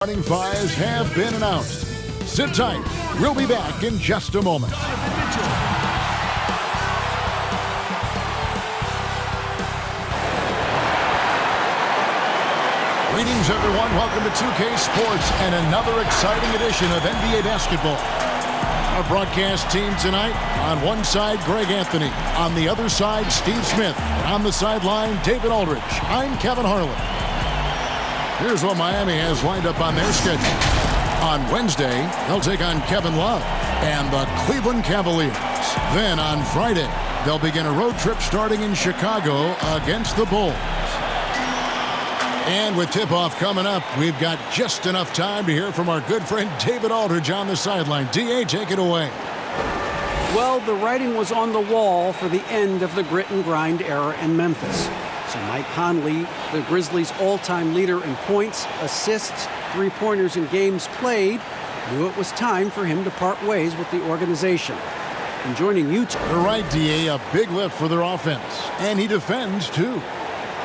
Starting fives have been announced. Sit tight. We'll be back in just a moment. Greetings, everyone. Welcome to 2K Sports and another exciting edition of NBA basketball. Our broadcast team tonight, on one side, Greg Anthony. On the other side, Steve Smith. And on the sideline, David Aldridge. I'm Kevin Harlan. Here's what Miami has lined up on their schedule. On Wednesday, they'll take on Kevin Love and the Cleveland Cavaliers. Then on Friday, they'll begin a road trip starting in Chicago against the Bulls. And with tip-off coming up, we've got just enough time to hear from our good friend David Aldridge on the sideline. D.A., take it away. Well, the writing was on the wall for the end of the grit and grind era in Memphis. So Mike Conley, the Grizzlies' all-time leader in points, assists, three-pointers, and games played, knew it was time for him to part ways with the organization. And joining Utah. You're right, D.A., a big lift for their offense. And he defends, too.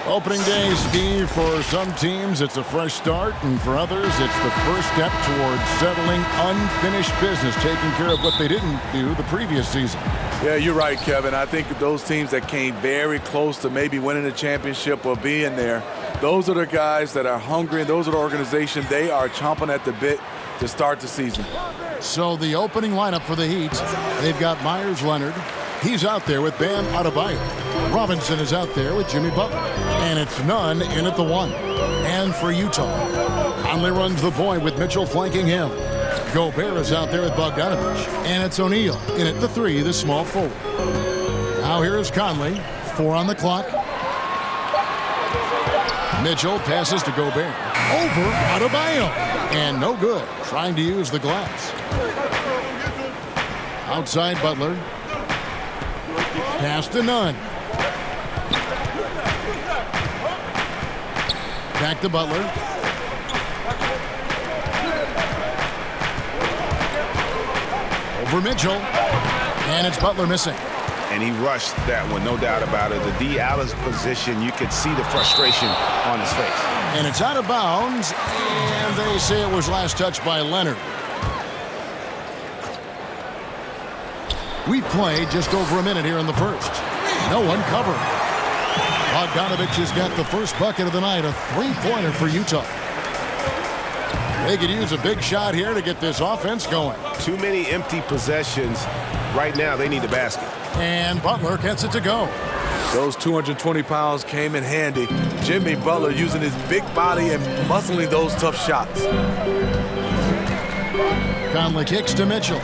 Opening day, Steve, for some teams, it's a fresh start, and for others, it's the first step towards settling unfinished business, taking care of what they didn't do the previous season. Yeah, you're right, Kevin. I think those teams that came very close to maybe winning a championship or being there, those are the guys that are hungry, and those are the organization. They are chomping at the bit to start the season. So the opening lineup for the Heat, they've got Myers Leonard. He's out there with Bam Adebayo. Robinson is out there with Jimmy Butler. And it's Nunn in at the one. And for Utah, Conley runs the point with Mitchell flanking him. Gobert is out there with Bogdanovich. And it's O'Neal in at the three, the small forward. Now here is Conley. 4 on the clock. Mitchell passes to Gobert. Over Adebayo. And no good. Trying to use the glass. Outside Butler. Pass to Nunn. Back to Butler. Over Mitchell. And it's Butler missing. And he rushed that one, no doubt about it. The D. Allen's position, you could see the frustration on his face. And it's out of bounds. And they say it was last touched by Leonard. We've played just over a minute here in the first. No one covered. Bogdanovich has got the first bucket of the night, a three-pointer for Utah. They could use a big shot here to get this offense going. Too many empty possessions. Right now, they need the basket. And Butler gets it to go. Those 220 pounds came in handy. Jimmy Butler using his big body and muscling those tough shots. Conley kicks to Mitchell.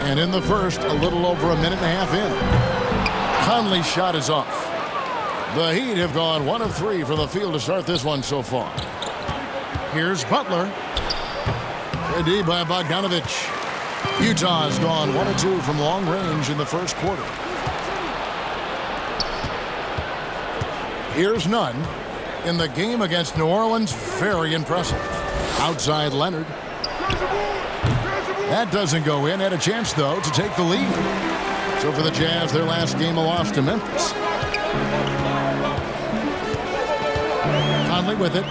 And in the first, a little over a minute and a half in. Conley's shot is off. The Heat have gone 1 of 3 from the field to start this one so far. Here's Butler. Good D by Bogdanovich. Utah has gone 1 of 2 from long range in the first quarter. Here's Nunn. In the game against New Orleans, very impressive. Outside Leonard. That doesn't go in. Had a chance, though, to take the lead. So for the Jazz, their last game, a loss to Memphis. Conley with it.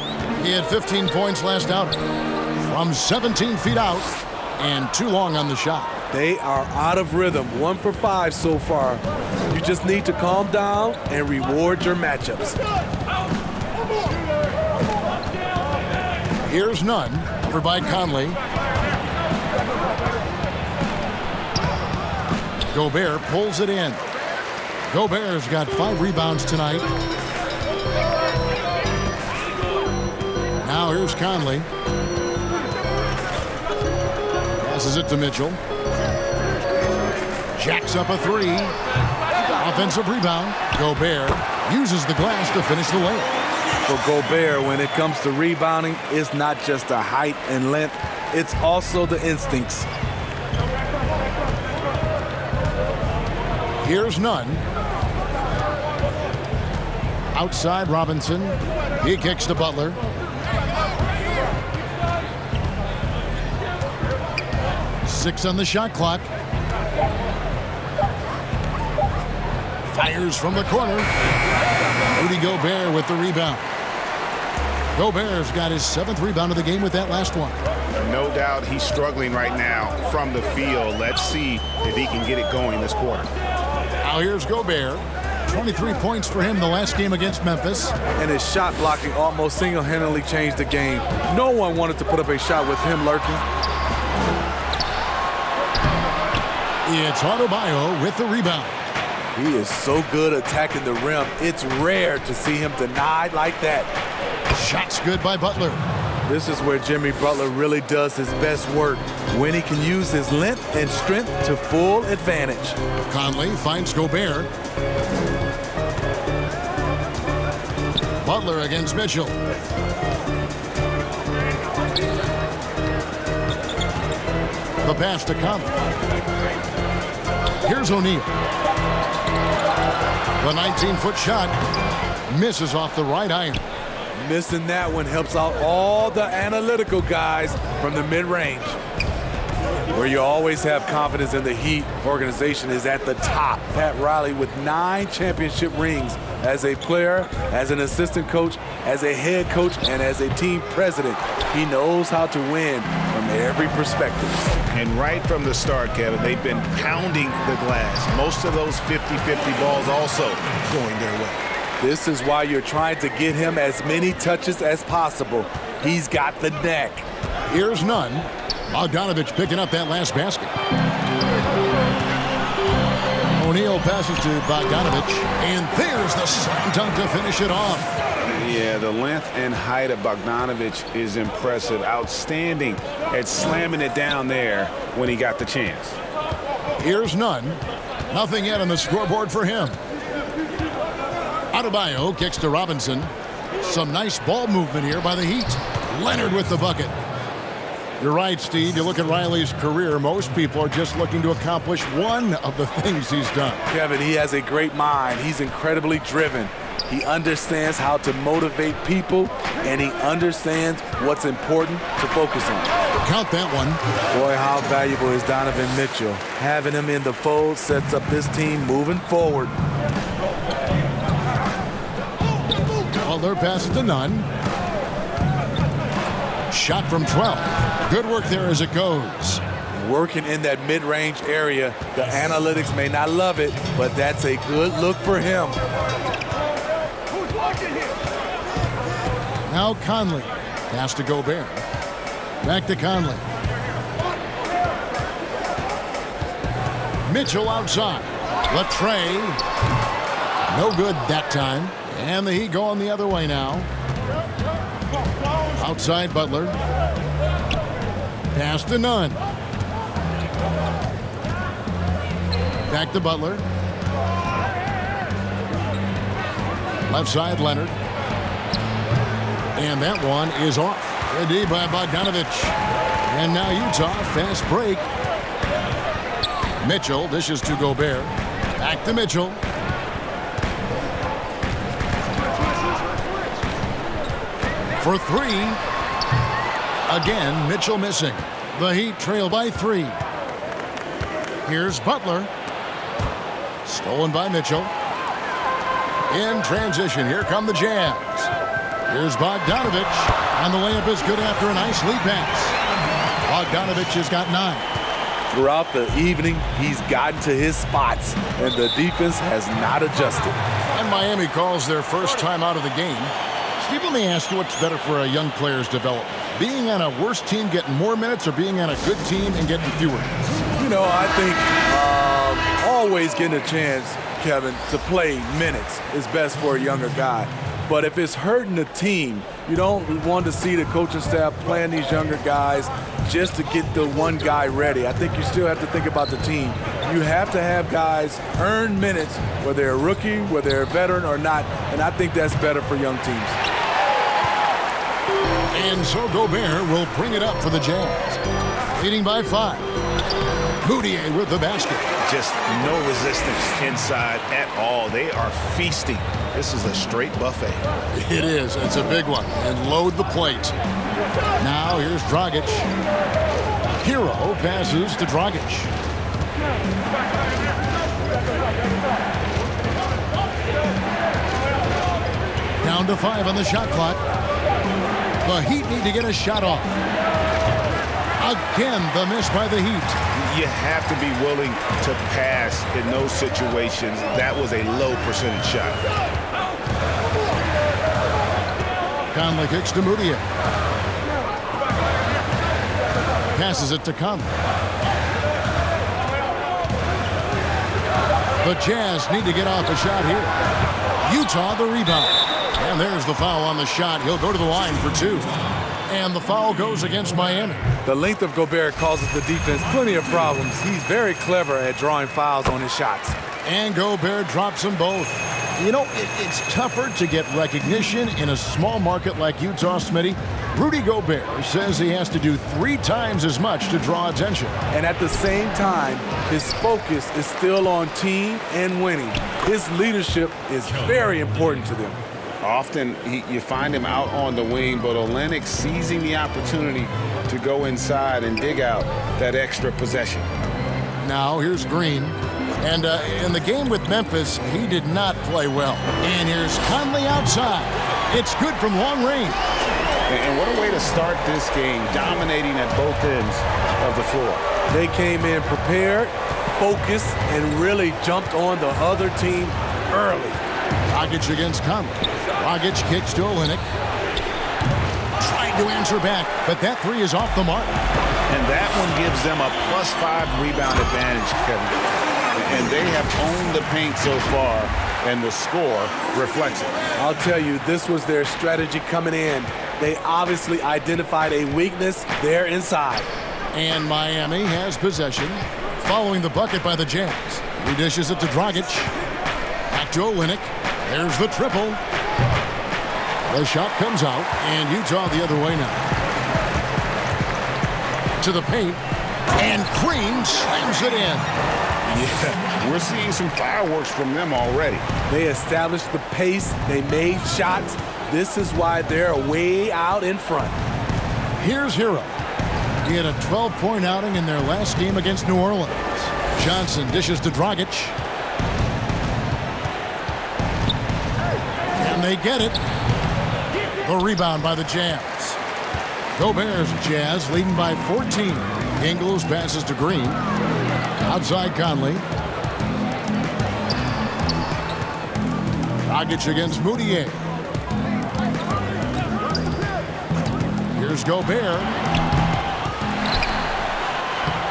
He had 15 points last outing. From 17 feet out and too long on the shot. They are out of rhythm. 1 for 5 so far. You just need to calm down and reward your matchups. Here's Nunn. Over by Conley. Gobert pulls it in. Gobert's got 5 rebounds tonight. Now here's Conley. Passes it to Mitchell. Jacks up a 3. Offensive rebound. Gobert uses the glass to finish the layup. For Gobert, when it comes to rebounding, it's not just the height and length. It's also the instincts. Here's Nunn. Outside Robinson. He kicks to Butler. Six on the shot clock. Fires from the corner. Rudy Gobert with the rebound. Gobert's got his 7th rebound of the game with that last one. No doubt he's struggling right now from the field. Let's see if he can get it going this quarter. Now here's Gobert. 23 points for him the last game against Memphis. And his shot blocking almost single-handedly changed the game. No one wanted to put up a shot with him lurking. It's Adebayo with the rebound. He is so good attacking the rim. It's rare to see him denied like that. Shots good by Butler. This is where Jimmy Butler really does his best work, when he can use his length and strength to full advantage. Conley finds Gobert. Butler against Mitchell. The pass to Conley. Here's O'Neal. The 19-foot shot misses off the right iron. Missing that one helps out all the analytical guys from the mid-range. Where you always have confidence in the Heat organization is at the top. Pat Riley with 9 championship rings as a player, as an assistant coach, as a head coach, and as a team president. He knows how to win from every perspective. And right from the start, Kevin, they've been pounding the glass. Most of those 50-50 balls also going their way. This is why you're trying to get him as many touches as possible. He's got the neck. Here's none. Bogdanovich picking up that last basket. O'Neal passes to Bogdanovich, and there's the slam dunk to finish it off. Yeah, the length and height of Bogdanovich is impressive. Outstanding at slamming it down there when he got the chance. Here's none. Nothing yet on the scoreboard for him. Adebayo kicks to Robinson. Some nice ball movement here by the Heat. Leonard with the bucket. You're right, Steve. You look at Riley's career, most people are just looking to accomplish one of the things he's done. Kevin, he has a great mind. He's incredibly driven. He understands how to motivate people, and he understands what's important to focus on. Count that one. Boy, how valuable is Donovan Mitchell. Having him in the fold sets up this team moving forward. Butler passes to none. Shot from 12. Good work there as it goes. Working in that mid-range area. The analytics may not love it, but that's a good look for him. Now Conley. Pass to Gobert. Back to Conley. Mitchell outside. Latrey. No good that time. And the Heat going the other way now. Outside Butler. Pass to none. Back to Butler. Left side Leonard. And that one is off. Ready by Bogdanovich. And now Utah, fast break. Mitchell dishes to Gobert. Back to Mitchell. For 3. Again, Mitchell missing. The Heat trail by 3. Here's Butler. Stolen by Mitchell. In transition, here come the Jazz. Here's Bogdanovich. And the layup is good after a nice lead pass. Bogdanovich has got 9. Throughout the evening, he's gotten to his spots, and the defense has not adjusted. And Miami calls their first time out of the game. Steve, let me ask you, what's better for a young player's development? Being on a worse team getting more minutes, or being on a good team and getting fewer minutes? You know, I think always getting a chance, Kevin, to play minutes is best for a younger guy. But if it's hurting the team, you don't want to see the coaching staff playing these younger guys just to get the one guy ready. I think you still have to think about the team. You have to have guys earn minutes, whether they're a rookie, whether they're a veteran or not, and I think that's better for young teams. And so Gobert will bring it up for the Jazz. Leading by 5. Moutier with the basket. Just no resistance inside at all. They are feasting. This is a straight buffet. It is. It's a big one. And load the plate. Now here's Dragic. Hero passes to Dragic. Down to 5 on the shot clock. The Heat need to get a shot off. Again, the miss by the Heat. You have to be willing to pass in those situations. That was a low percentage shot. Conley kicks to Moutier. Passes it to Conley. The Jazz need to get off a shot here. Utah the rebound. And there's the foul on the shot. He'll go to the line for two. And the foul goes against Miami. The length of Gobert causes the defense plenty of problems. He's very clever at drawing fouls on his shots. And Gobert drops them both. You know, it's tougher to get recognition in a small market like Utah, Smitty. Rudy Gobert says he has to do 3 times as much to draw attention. And at the same time, his focus is still on team and winning. His leadership is very important to them. Often you find him out on the wing, but Olynyk seizing the opportunity to go inside and dig out that extra possession. Now here's Green. And in the game with Memphis, he did not play well. And here's Conley outside. It's good from long range. And what a way to start this game, dominating at both ends of the floor. They came in prepared, focused, and really jumped on the other team early. Dragic against Conley. Dragic kicks to Olynyk. Trying to answer back, but that 3 is off the mark. And that one gives them a +5 rebound advantage, Kevin. And they have owned the paint so far, and the score reflects it. I'll tell you, this was their strategy coming in. They obviously identified a weakness there inside. And Miami has possession, following the bucket by the Jazz. He dishes it to Dragic. Back to Olynyk. There's the triple. The shot comes out, and Utah the other way now. To the paint, and Green slams it in. Yeah, we're seeing some fireworks from them already. They established the pace. They made shots. This is why they're way out in front. Here's Hero. He had a 12-point outing in their last game against New Orleans. Johnson dishes to Dragic. And they get it. The rebound by the Jazz. Gobert's Jazz leading by 14. Ingles passes to Green. Outside Conley. Dragic against Moutier. Here's Gobert.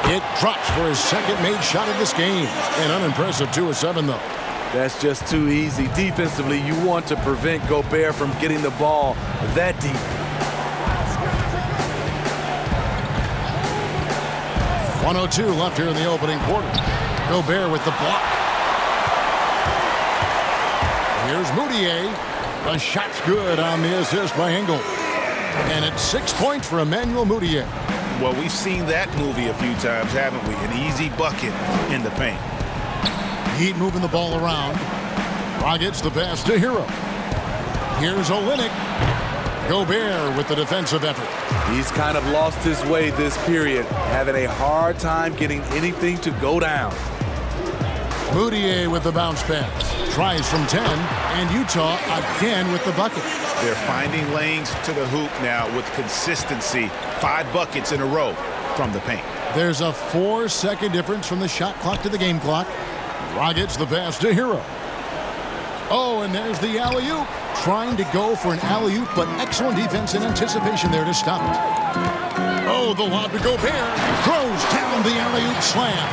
It drops for his second made shot of this game. An unimpressive 2 of 7, though. That's just too easy. Defensively, you want to prevent Gobert from getting the ball that deep. .102 left here in the opening quarter. Gobert with the block. Here's Moutier. The shot's good on the assist by Engel. And it's 6 points for Emmanuel Moutier. Well, we've seen that movie a few times, haven't we? An easy bucket in the paint. Heat moving the ball around. Dragic the pass to Hero. Here's Olynyk. Gobert with the defensive effort. He's kind of lost his way this period, having a hard time getting anything to go down. Moutier with the bounce pass. Tries from 10, and Utah again with the bucket. They're finding lanes to the hoop now with consistency. 5 buckets in a row from the paint. There's a 4-second difference from the shot clock to the game clock. Dragic the pass to Hero. Oh, and there's the alley-oop. Trying to go for an alley-oop, but excellent defense and anticipation there to stop it. Oh, the lob to Gobert. Throws down the alley-oop slam.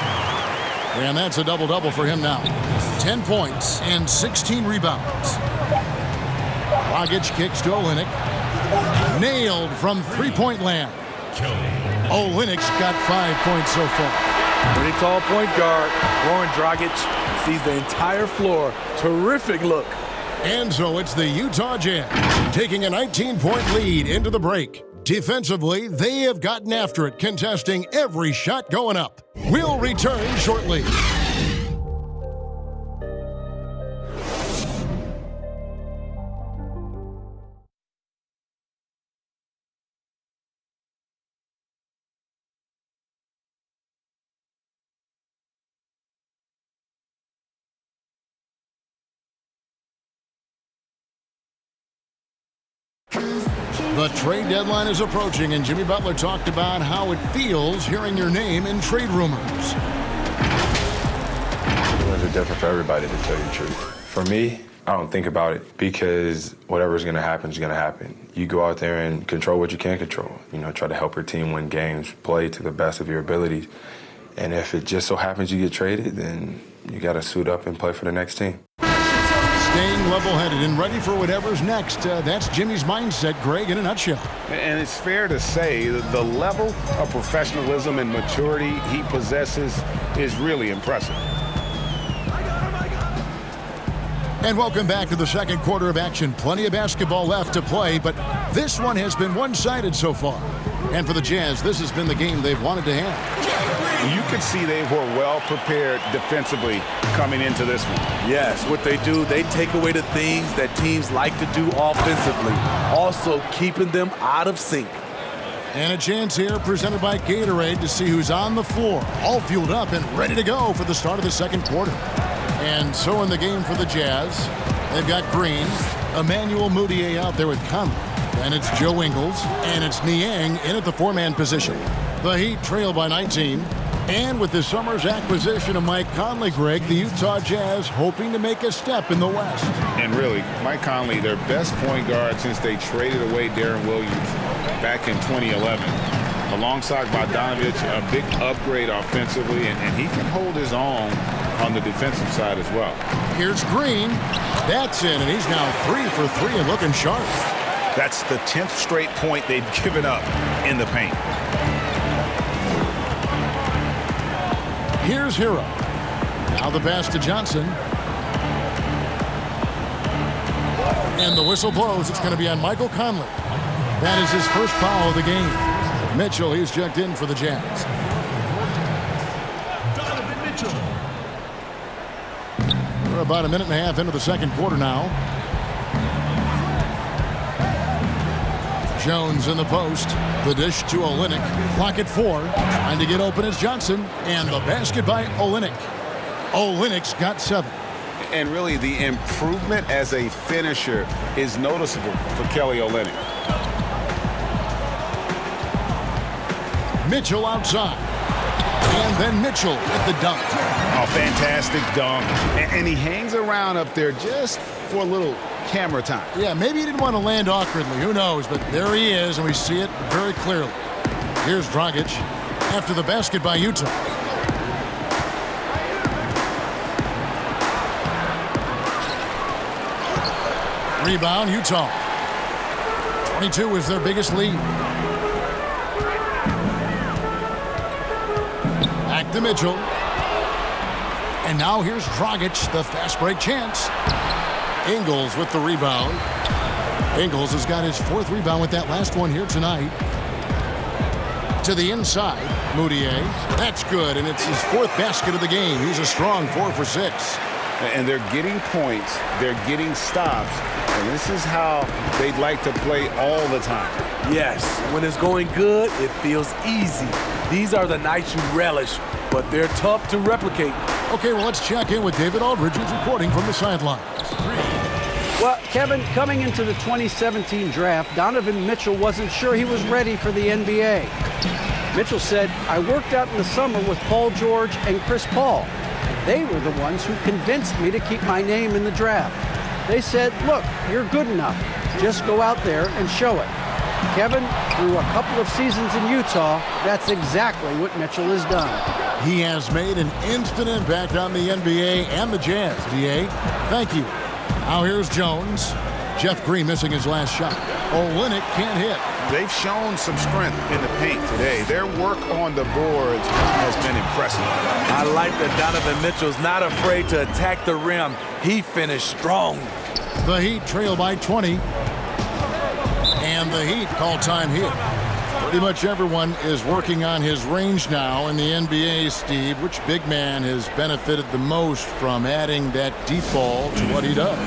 And that's a double-double for him now. 10 points and 16 rebounds. Dragic kicks to Olynyk. Nailed from three-point land. Olynyk's got 5 points so far. Pretty tall point guard. Goran Dragic sees the entire floor. Terrific look. And so it's the Utah Jazz taking a 19-point lead into the break. Defensively, they have gotten after it, contesting every shot going up. We'll return shortly. The trade deadline is approaching, and Jimmy Butler talked about how it feels hearing your name in trade rumors. Feelings are different for everybody, to tell you the truth. For me, I don't think about it because whatever's going to happen is going to happen. You go out there and control what you can control. Try to help your team win games, play to the best of your abilities. And if it just so happens you get traded, then you got to suit up and play for the next team. Staying level-headed and ready for whatever's next. That's Jimmy's mindset, Greg, in a nutshell. And it's fair to say that the level of professionalism and maturity he possesses is really impressive. And welcome back to the second quarter of action. Plenty of basketball left to play, but this one has been one-sided so far. And for the Jazz, this has been the game they've wanted to have. You could see they were well prepared defensively coming into this one. Yes, what they do, they take away the things that teams like to do offensively, also keeping them out of sync. And a chance here presented by Gatorade to see who's on the floor, all fueled up and ready to go for the start of the second quarter. And so in the game for the Jazz, they've got Green, Emmanuel Mudiay out there with Conley, and it's Joe Ingles, and it's Niang in at the four-man position. The Heat trail by 19. And with this summer's acquisition of Mike Conley, Greg, the Utah Jazz hoping to make a step in the West. And really, Mike Conley, their best point guard since they traded away Darren Williams back in 2011. Alongside Bogdanovich, a big upgrade offensively, and he can hold his own on the defensive side as well. Here's Green. That's in, and he's now 3 for 3 and looking sharp. That's the 10th straight point they've given up in the paint. Here's Hero. Now the pass to Johnson. And the whistle blows. It's going to be on Michael Conley. That is his first foul of the game. Mitchell, he's checked in for the Jazz. We're about a minute and a half into the second quarter now. Jones in the post. The dish to Olynyk. Clock at 4. Trying to get open is Johnson. And the basket by Olynyk. Olynyk's got 7. And really, the improvement as a finisher is noticeable for Kelly Olynyk. Mitchell outside. And then Mitchell at the dunk. Oh, fantastic dunk. And he hangs around up there just for a little camera time. Yeah, maybe he didn't want to land awkwardly. Who knows? But there he is, and we see it very clearly. Here's Dragic after the basket by Utah. Rebound, Utah. 22 is their biggest lead. Back to Mitchell. And now here's Dragic, the fast break chance. Ingles with the rebound. Ingles has got his 4th rebound with that last one here tonight. To the inside, Mudiay. That's good, and it's his 4th basket of the game. He's a strong 4 for 6. And they're getting points, they're getting stops, and this is how they'd like to play all the time. Yes, when it's going good, it feels easy. These are the nights you relish, but they're tough to replicate. Okay, well, let's check in with David Aldridge, who's reporting from the sidelines. Well, Kevin, coming into the 2017 draft, Donovan Mitchell wasn't sure he was ready for the NBA. Mitchell said, "I worked out in the summer with Paul George and Chris Paul. They were the ones who convinced me to keep my name in the draft. They said, look, you're good enough. Just go out there and show it." Kevin, through a couple of seasons in Utah, that's exactly what Mitchell has done. He has made an instant impact on the NBA and the Jazz. DA, thank you. Now here's Jones. Jeff Green missing his last shot. Olynyk can't hit. They've shown some strength in the paint today. Their work on the boards has been impressive. I like that Donovan Mitchell's not afraid to attack the rim. He finished strong. The Heat trail by 20. And the Heat call time here. Pretty much everyone is working on his range now in the NBA, Steve. Which big man has benefited the most from adding that deep ball to what he does?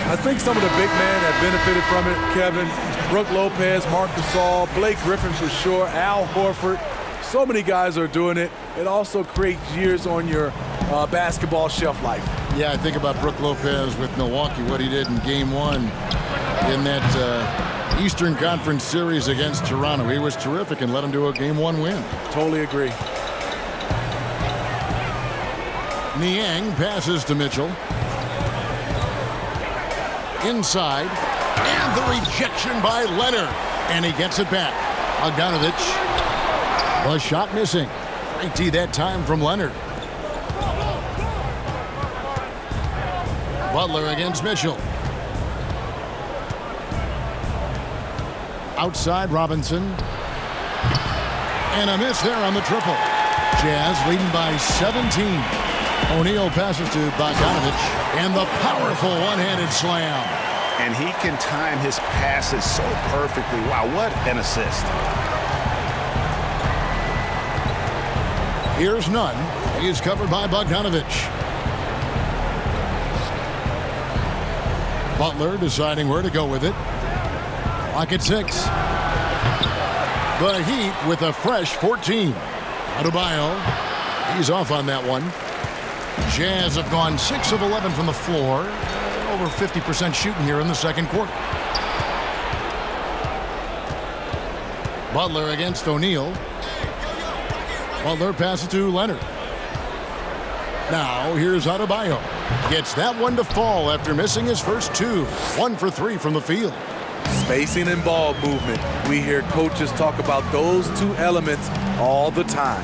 I think some of the big men have benefited from it. Kevin, Brook Lopez, Marc Gasol, Blake Griffin for sure, Al Horford. So many guys are doing it. It also creates years on your basketball shelf life. Yeah, I think about Brook Lopez with Milwaukee, what he did in Game 1 in that Eastern Conference Series against Toronto. He was terrific and led him to a Game 1 win. Totally agree. Niang passes to Mitchell. Inside. And the rejection by Leonard. And he gets it back. Bogdanovich. The shot missing. Great D that time from Leonard. Butler against Mitchell. Outside Robinson. And a miss there on the triple. Jazz leading by 17. O'Neal passes to Bogdanovich. And the powerful one-handed slam. And he can time his passes so perfectly. Wow, what an assist. Here's Nunn. He is covered by Bogdanovich. Butler deciding where to go with it. Clock at 6. The Heat with a fresh 14. Adebayo. He's off on that one. Jazz have gone 6 of 11 from the floor. Over 50% shooting here in the second quarter. Butler against O'Neal. Butler passes to Leonard. Now here's Adebayo. Gets that one to fall after missing his first 2. 1 for 3 from the field. Spacing and ball movement. We hear coaches talk about those 2 elements all the time.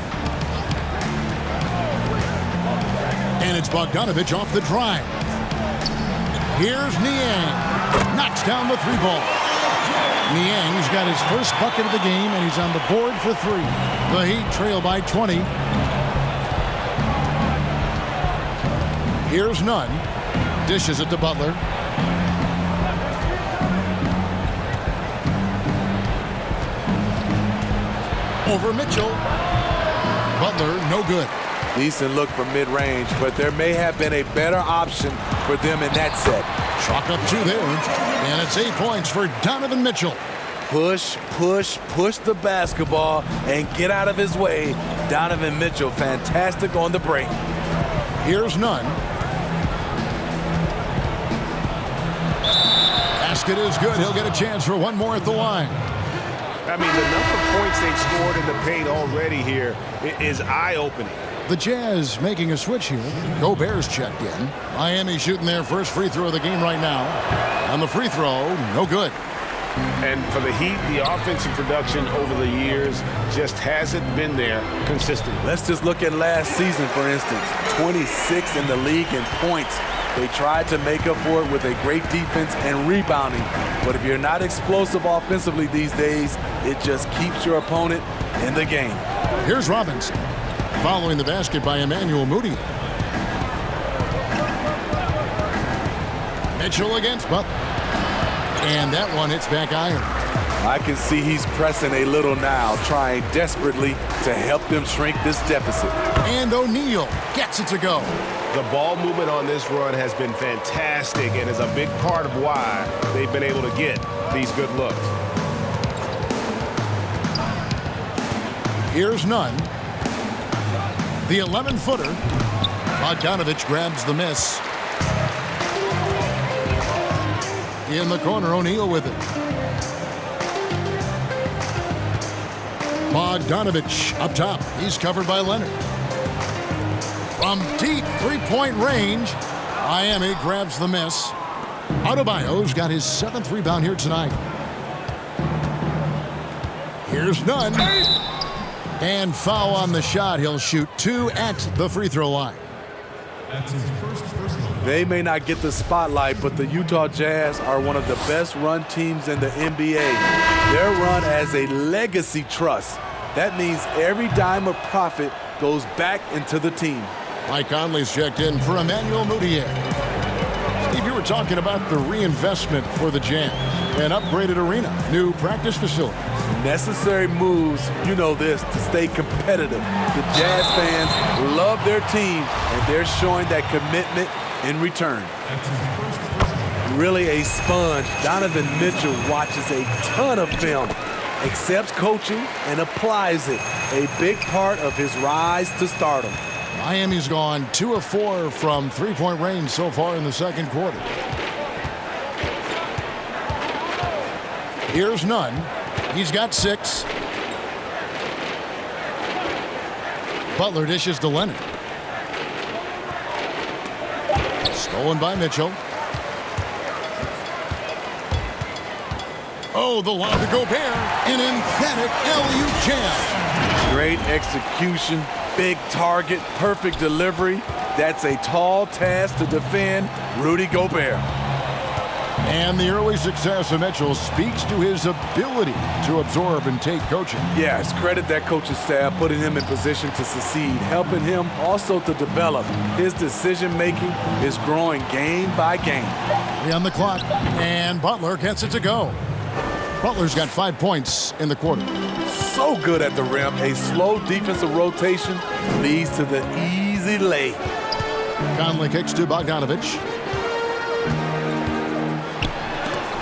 And it's Bogdanovich off the drive. Here's Niang. Knocks down the 3-ball. Niang's got his first bucket of the game, and he's on the board for 3. The Heat trail by 20. Here's Nunn. Dishes it to Butler. Over Mitchell. Butler, no good. Decent look from mid-range, but there may have been a better option for them in that set. Chalk up 2 there. And it's 8 points for Donovan Mitchell. Push, push, push the basketball and get out of his way. Donovan Mitchell, fantastic on the break. Here's Nunn. Basket is good. He'll get a chance for one more at the line. I mean, the number of points they've scored in the paint already here is eye-opening. The Jazz making a switch here. Gobert's checked in. Miami shooting their first free throw of the game right now. On the free throw, no good. And for the Heat, the offensive production over the years just hasn't been there consistently. Let's just look at last season, for instance. 26 in the league in points. They tried to make up for it with a great defense and rebounding. But if you're not explosive offensively these days, it just keeps your opponent in the game. Here's Robinson. Following the basket by Emmanuel Mudiay. Mitchell against Butler. And that one hits back iron. I can see he's pressing a little now, trying desperately to help them shrink this deficit. And O'Neal gets it to go. The ball movement on this run has been fantastic and is a big part of why they've been able to get these good looks. Here's Nunn. The 11-footer. Bogdanovich grabs the miss. In the corner, O'Neal with it. Bogdanovich up top. He's covered by Leonard. From deep three-point range, Miami grabs the miss. Adebayo's got his 7th rebound here tonight. Here's Nunn. And foul on the shot. He'll shoot 2 at the free throw line. They may not get the spotlight, but the Utah Jazz are one of the best run teams in the NBA. Their run as a legacy trust. That means every dime of profit goes back into the team. Mike Conley's checked in for Emmanuel Mudiay. Steve, you were talking about the reinvestment for the Jazz. An upgraded arena, new practice facility. Necessary moves, you know this, to stay competitive. The Jazz fans love their team, and they're showing that commitment in return. Really a sponge. Donovan Mitchell watches a ton of film, accepts coaching, and applies it. A big part of his rise to stardom. Miami's gone 2 of 4 from three-point range so far in the second quarter. Here's Nunn. He's got 6. Butler dishes to Leonard. Stolen by Mitchell. Oh, the lob to Gobert. An emphatic alley-oop jam. Great execution, big target, perfect delivery. That's a tall task to defend Rudy Gobert. And the early success of Mitchell speaks to his ability to absorb and take coaching. Yes, credit that coaching staff, putting him in position to succeed, helping him also to develop. His decision-making is growing game by game. 3 on the clock, and Butler gets it to go. Butler's got 5 points in the quarter. So good at the rim. A slow defensive rotation leads to the easy lay. Conley kicks to Bogdanovich.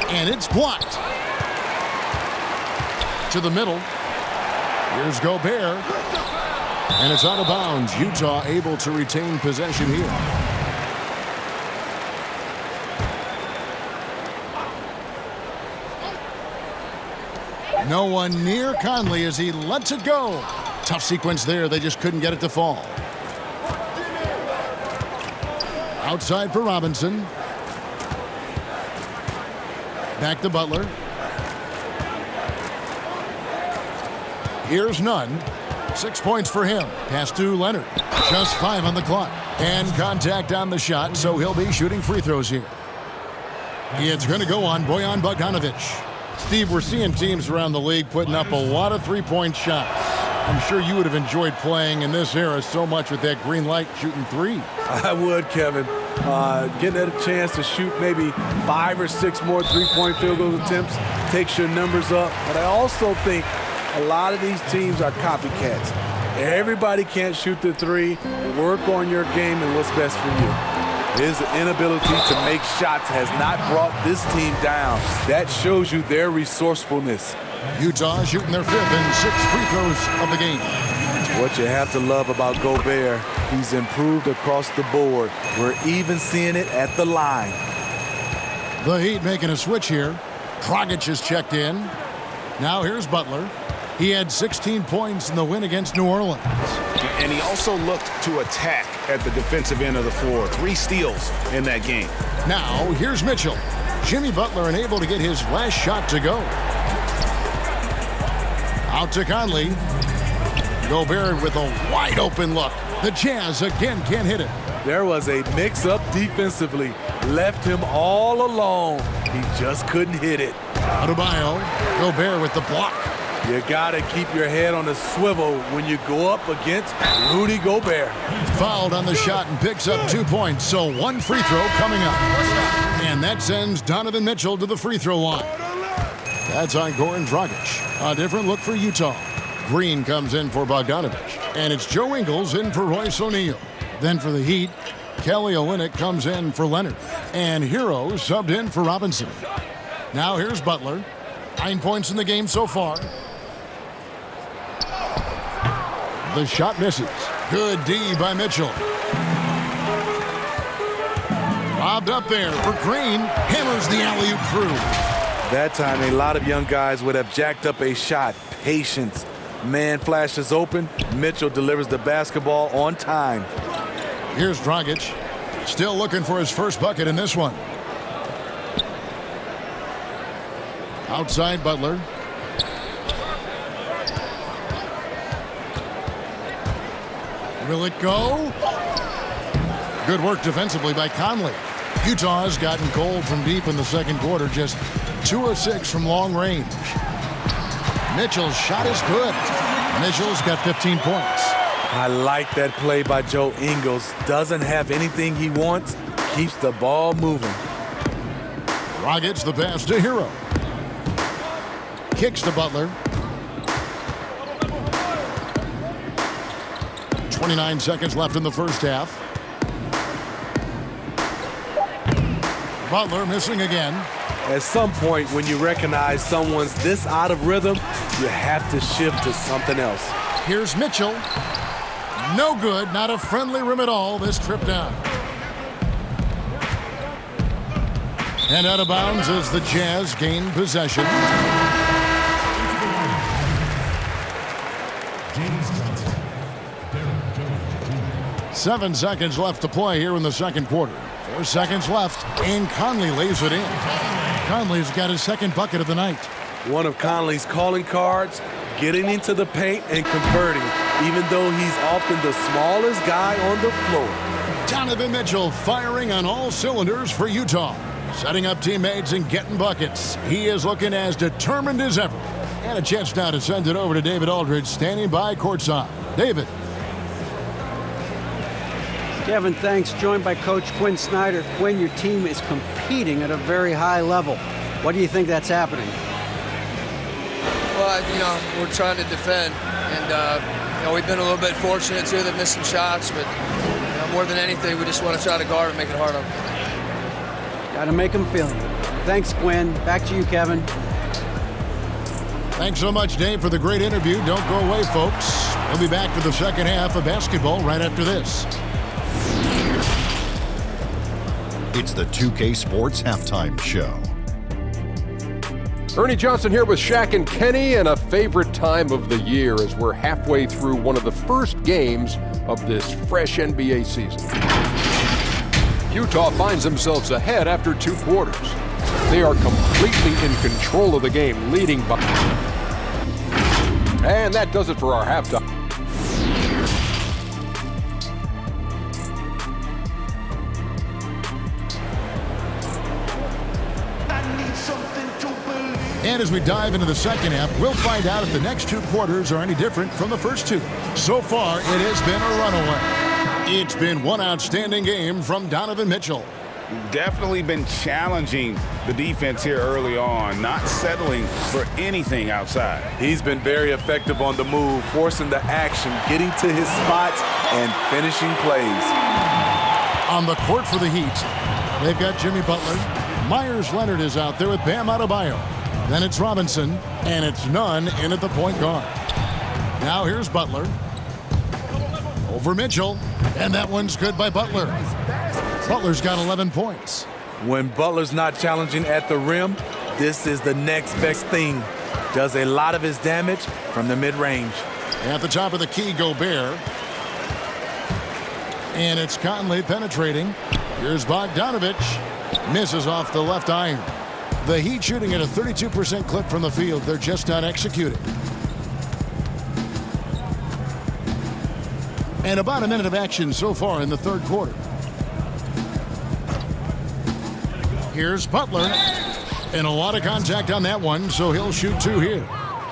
And it's blocked. To the middle. Here's Gobert. And it's out of bounds. Utah able to retain possession here. No one near Conley as he lets it go. Tough sequence there. They just couldn't get it to fall. Outside for Robinson. Back to Butler. Here's Nunn. 6 points for him. Pass to Leonard. Just 5 on the clock. And contact on the shot, so he'll be shooting free throws here. It's going to go on Bojan Bogdanovich. Steve, we're seeing teams around the league putting up a lot of three-point shots. I'm sure you would have enjoyed playing in this era so much with that green light shooting 3. I would, Kevin. Getting a chance to shoot maybe 5 or 6 more three-point field goal attempts takes your numbers up. But I also think a lot of these teams are copycats. Everybody can't shoot the 3. Work on your game and what's best for you. His inability to make shots has not brought this team down. That shows you their resourcefulness. Utah shooting their 5th and 6th free throws of the game. What you have to love about Gobert, he's improved across the board. We're even seeing it at the line. The Heat making a switch here. Dragic is checked in. Now here's Butler. He had 16 points in the win against New Orleans. And he also looked to attack at the defensive end of the floor. 3 steals in that game. Now here's Mitchell. Jimmy Butler unable to get his last shot to go. Out to Conley. Gobert with a wide open look. The Jazz again can't hit it. There was a mix-up defensively. Left him all alone. He just couldn't hit it. Adebayo. Gobert with the block. You gotta keep your head on the swivel when you go up against Rudy Gobert. Fouled on the shot and picks up 2 points, so 1 free throw coming up. And that sends Donovan Mitchell to the free throw line. That's on Goran Dragic. A different look for Utah. Green comes in for Bogdanovich. And it's Joe Ingles in for Royce O'Neal. Then for the Heat, Kelly Olynyk comes in for Leonard. And Hero subbed in for Robinson. Now here's Butler. 9 points in the game so far. The shot misses. Good D by Mitchell. Lobbed up there for Green. Hammers the alley-oop through. That time, a lot of young guys would have jacked up a shot. Patience. Man flashes open. Mitchell delivers the basketball on time. Here's Dragic. Still looking for his first bucket in this one. Outside Butler. Will it go? Good work defensively by Conley. Utah has gotten cold from deep in the second quarter, just 2 of 6 from long range. Mitchell's shot is good. Mitchell's got 15 points. I like that play by Joe Ingles. Doesn't have anything he wants, keeps the ball moving. Dragic the pass to Hero. Kicks to Butler. 29 seconds left in the first half. Butler missing again. At some point, when you recognize someone's this out of rhythm, you have to shift to something else. Here's Mitchell. No good. Not a friendly rim at all this trip down. And out of bounds as the Jazz gain possession. 7 seconds left to play here in the second quarter. 4 seconds left, and Conley lays it in. Conley's got his second bucket of the night. One of Conley's calling cards, getting into the paint and converting, even though he's often the smallest guy on the floor. Donovan Mitchell firing on all cylinders for Utah. Setting up teammates and getting buckets. He is looking as determined as ever. And a chance now to send it over to David Aldridge, standing by courtside. David. Kevin, thanks. Joined by Coach Quinn Snyder. Quinn, your team is competing at a very high level. What do you think that's happening? Well, we're trying to defend, and we've been a little bit fortunate too. They've missed some shots, but more than anything, we just want to try to guard and make it hard on them. Got to make them feel it. Thanks, Quinn. Back to you, Kevin. Thanks so much, Dave, for the great interview. Don't go away, folks. We'll be back for the second half of basketball right after this. It's the 2K Sports Halftime Show. Ernie Johnson here with Shaq and Kenny, and a favorite time of the year as we're halfway through one of the first games of this fresh NBA season. Utah finds themselves ahead after 2 quarters. They are completely in control of the game, leading by... And that does it for our halftime. And as we dive into the second half, we'll find out if the next 2 quarters are any different from the first 2. So far, it has been a runaway. It's been one outstanding game from Donovan Mitchell. Definitely been challenging the defense here early on, not settling for anything outside. He's been very effective on the move, forcing the action, getting to his spots, and finishing plays. On the court for the Heat, they've got Jimmy Butler. Myers Leonard is out there with Bam Adebayo. Then it's Robinson, and it's Nunn in at the point guard. Now here's Butler. Over Mitchell, and that one's good by Butler. Butler's got 11 points. When Butler's not challenging at the rim, this is the next best thing. Does a lot of his damage from the mid-range. At the top of the key, Gobert. And it's Conley penetrating. Here's Bogdanovich. Misses off the left iron. The Heat shooting at a 32% clip from the field. They're just not executing. And about a minute of action so far in the third quarter. Here's Butler. And a lot of contact on that one, so he'll shoot 2 here.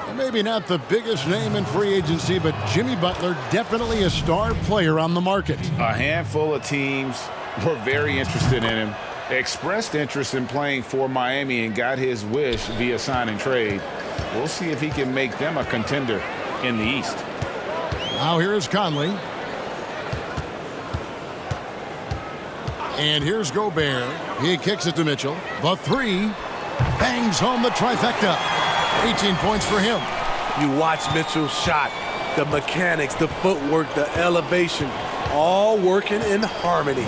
And maybe not the biggest name in free agency, but Jimmy Butler, definitely a star player on the market. A handful of teams were very interested in him. Expressed interest in playing for Miami and got his wish via sign and trade. We'll see if he can make them a contender in the East. Now here is Conley. And here's Gobert. He kicks it to Mitchell. The 3 bangs home the trifecta. 18 points for him. You watch Mitchell's shot, the mechanics, the footwork, the elevation, all working in harmony.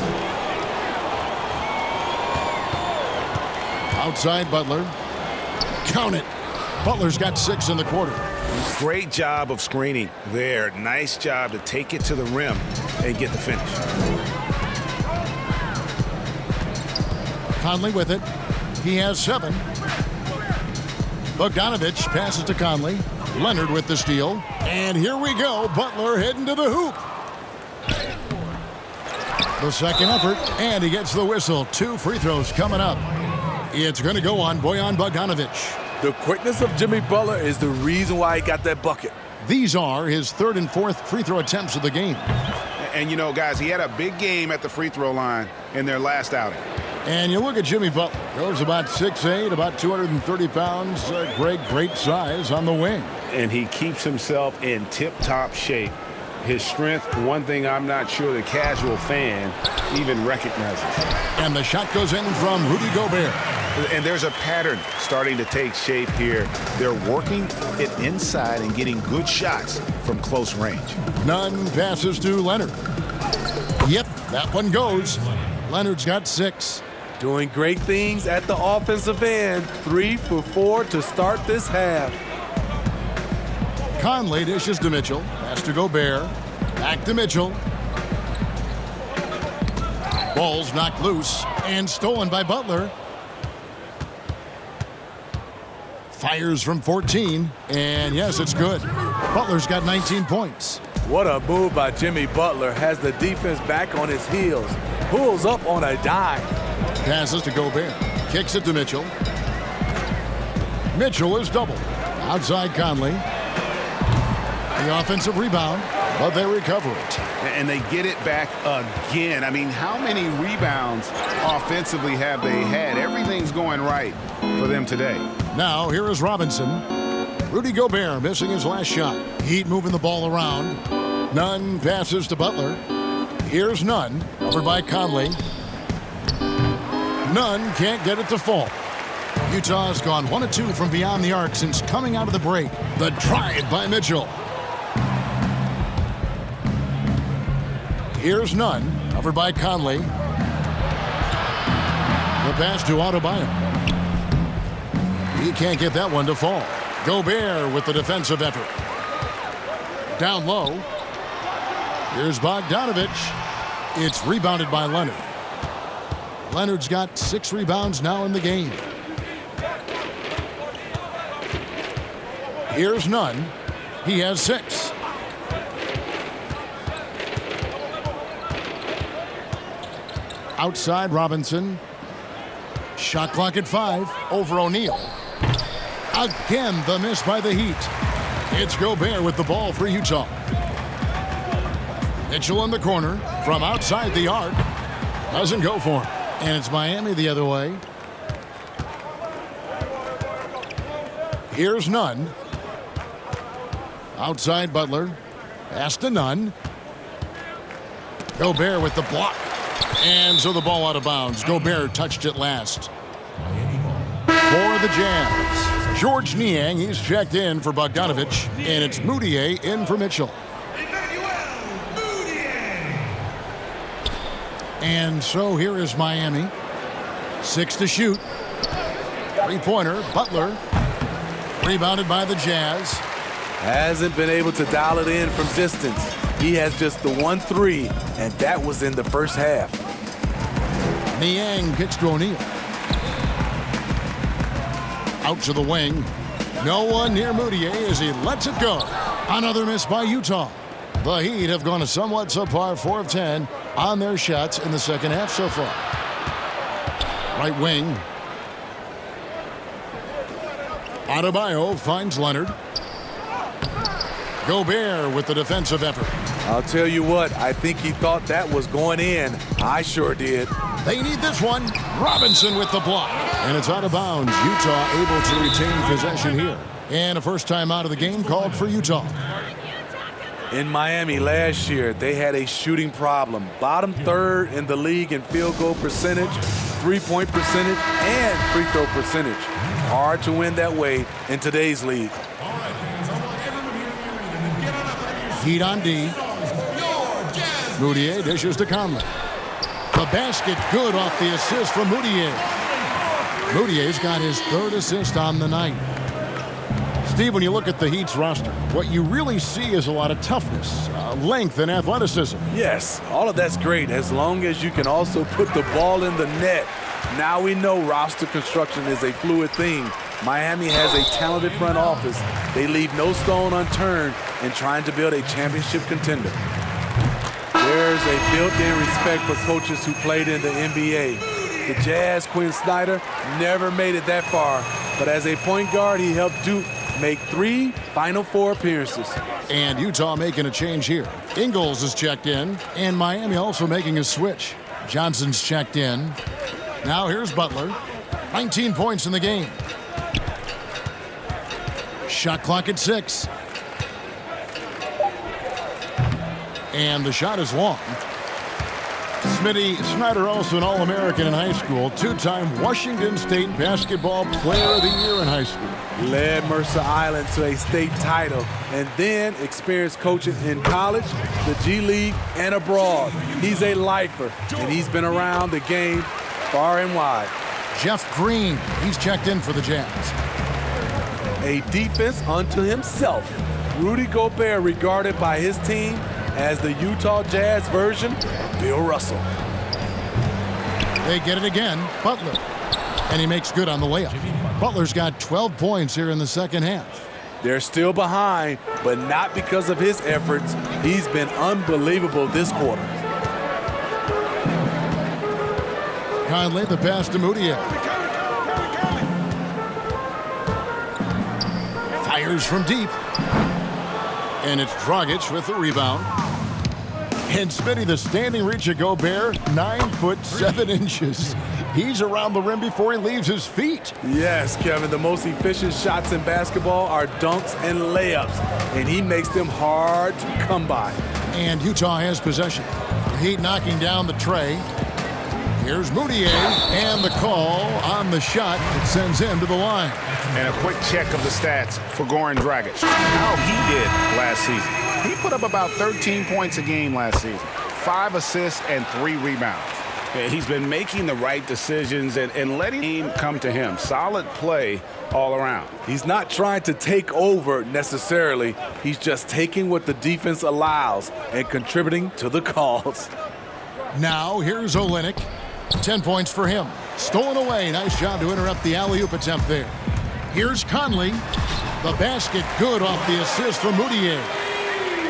Outside Butler. Count it. Butler's got 6 in the quarter. Great job of screening there. Nice job to take it to the rim and get the finish. Conley with it. He has 7. Bogdanovich passes to Conley. Leonard with the steal. And here we go. Butler heading to the hoop. The second effort. And he gets the whistle. 2 free throws coming up. It's going to go on Bojan Bogdanovich. The quickness of Jimmy Butler is the reason why he got that bucket. These are his 3rd and 4th free throw attempts of the game. And, you know, guys, he had a big game at the free throw line in their last outing. And you look at Jimmy Butler. Goes about 6'8", about 230 pounds. Great size on the wing. And he keeps himself in tip-top shape. His strength, one thing I'm not sure the casual fan even recognizes. And the shot goes in from Rudy Gobert. And there's a pattern starting to take shape here. They're working it inside and getting good shots from close range. Nunn passes to Leonard. Yep, that one goes. Leonard's got 6. doing great things at the offensive end. 3 for 4 to start this half. Conley dishes to Mitchell. Pass to Gobert. Back to Mitchell. Ball's knocked loose and stolen by Butler. Fires from 14, and yes, it's good. Butler's got 19 points. What a move by Jimmy Butler. Has the defense back on his heels. Pulls up on a dime. Passes to Gobert. Kicks it to Mitchell. Mitchell is doubled. Outside Conley. The offensive rebound, but they recover it. And they get it back again. I mean, how many rebounds offensively have they had? Everything's going right for them today. Now, here is Robinson. Rudy Gobert missing his last shot. Heat moving the ball around. Nunn passes to Butler. Here's Nunn, covered by Conley. Nunn can't get it to fall. Utah's gone 1 of 2 from beyond the arc since coming out of the break. The drive by Mitchell. Here's Nunn, covered by Conley. The pass to Adebayo. He can't get that one to fall. Gobert with the defensive effort. Down low. Here's Bogdanovich. It's rebounded by Leonard. Leonard's got 6 rebounds now in the game. Here's Nunn. He has 6. Outside Robinson. Shot clock at 5 over O'Neal. Again, the miss by the Heat. It's Gobert with the ball for Utah. Mitchell in the corner from outside the arc. Doesn't go for him. And it's Miami the other way. Here's Nunn. Outside Butler. Pass to Nunn. Gobert with the block. And so the ball out of bounds. Gobert touched it last. For the Jazz, George Niang, he's checked in for Bogdanovich, and it's Moutier in for Mitchell. And so here is Miami. 6 to shoot. 3-pointer, Butler. Rebounded by the Jazz. Hasn't been able to dial it in from distance. He has just the 1 3, and that was in the first half. Niang kicks to O'Neal. Out to the wing. No one near Moutier as he lets it go. Another miss by Utah. The Heat have gone a somewhat subpar 4 of 10 on their shots in the second half so far. Right wing. Adebayo finds Leonard. Gobert with the defensive effort. I'll tell you what, I think he thought that was going in. I sure did. They need this one. Robinson with the block. And it's out of bounds. Utah able to retain possession here. And a first time out of the game called for Utah. In Miami last year, they had a shooting problem. Bottom 3rd in the league in field goal percentage, 3-point percentage, and free throw percentage. Hard to win that way in today's league. Heat on D. Moutier dishes to Conley. The basket good off the assist from Moutier. Moutier's got his 3rd assist on the night. Steve, when you look at the Heat's roster, what you really see is a lot of toughness, length, and athleticism. Yes, all of that's great as long as you can also put the ball in the net. Now we know roster construction is a fluid thing. Miami has a talented front office. They leave no stone unturned in trying to build a championship contender. There's a built-in respect for coaches who played in the NBA. The Jazz, Quinn Snyder, never made it that far. But as a point guard, he helped Duke make 3 Final Four appearances. And Utah making a change here. Ingles is checked in, and Miami also making a switch. Johnson's checked in. Now here's Butler. 19 points in the game. Shot clock at 6. And the shot is long. Smitty Snyder, also an All-American in high school, 2-time Washington State Basketball Player of the Year in high school. Led Mercer Island to a state title and then experienced coaching in college, the G League, and abroad. He's a lifer, and he's been around the game far and wide. Jeff Green, he's checked in for the Jazz. A defense unto himself. Rudy Gobert regarded by his team as the Utah Jazz version of Bill Russell. They get it again, Butler. And he makes good on the layup. Butler's got 12 points here in the second half. They're still behind, but not because of his efforts. He's been unbelievable this quarter. Conley, the pass to Moutier. Fires from deep. And it's Dragic with the rebound. And Smitty, the standing reach of Gobert, 9 foot 7 inches. He's around the rim before he leaves his feet. Yes, Kevin, the most efficient shots in basketball are dunks and layups, and he makes them hard to come by. And Utah has possession. The Heat knocking down the tray. Here's Moutier, and the call on the shot that sends him to the line. And a quick check of the stats for Goran Dragic. How he did last season. He put up about 13 points a game last season, 5 assists and 3 rebounds. He's been making the right decisions and letting the team come to him. Solid play all around. He's not trying to take over necessarily. He's just taking what the defense allows and contributing to the calls. Now here's Olynyk. 10 points for him. Stolen away. Nice job to interrupt the alley-oop attempt there. Here's Conley. The basket good off the assist from Moutier.